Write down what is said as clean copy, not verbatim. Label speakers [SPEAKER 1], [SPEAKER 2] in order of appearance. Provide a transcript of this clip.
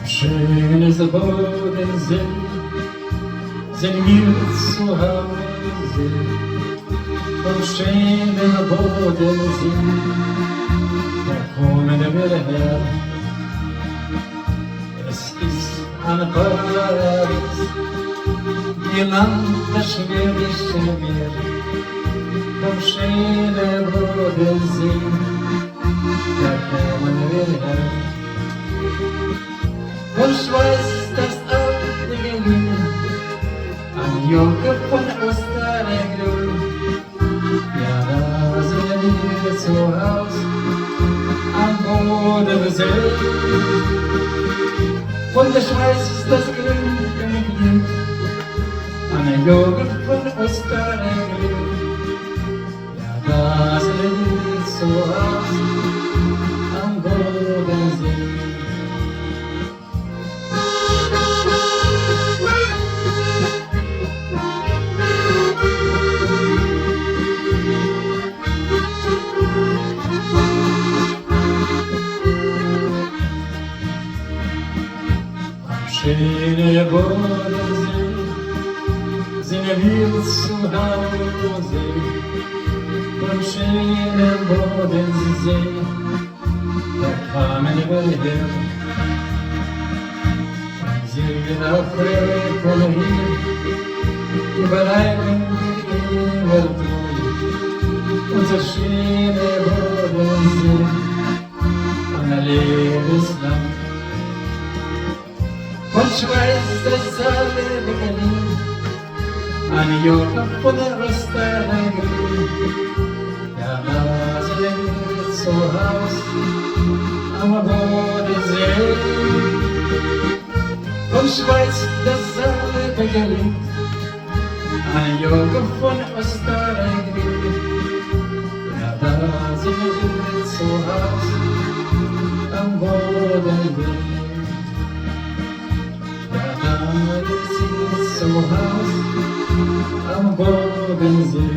[SPEAKER 1] Schönes Bodensee sind wir zu Hause. Vom schönen Bodensee, da kommen wir her. Es ist ein Paradies, ihr Land, das schwäbische Meer. Vom schönen Bodensee, da kommen wir her. Und Schweiß, das alte Gelüb, an Jocke von Osterregrün. Ja, da sind wir zu Haus am Bodensee. Und der Schweiß, das grüne Gelüb, an Jocke von Osterregrün. Ja, da sind wir zu Haus am Bodensee. Schöne Bodensee, sind wir zu Hause. Vom schönen Bodensee, da kamen wir her. Und singen auf von hier, überall immer drum. Unser schöne Bodensee, an der Lebensland. Von Schweiß, das selbe Gelüb, an Jocke von der Osterregrün. Ja, da sind wir zu Haus am Bodensee. Von Schweiß, das selbe Gelüb, an Jocke von der Osterregrün. Ja, da sind wir zu Haus am Bodensee. Zu Haus am Bodensee.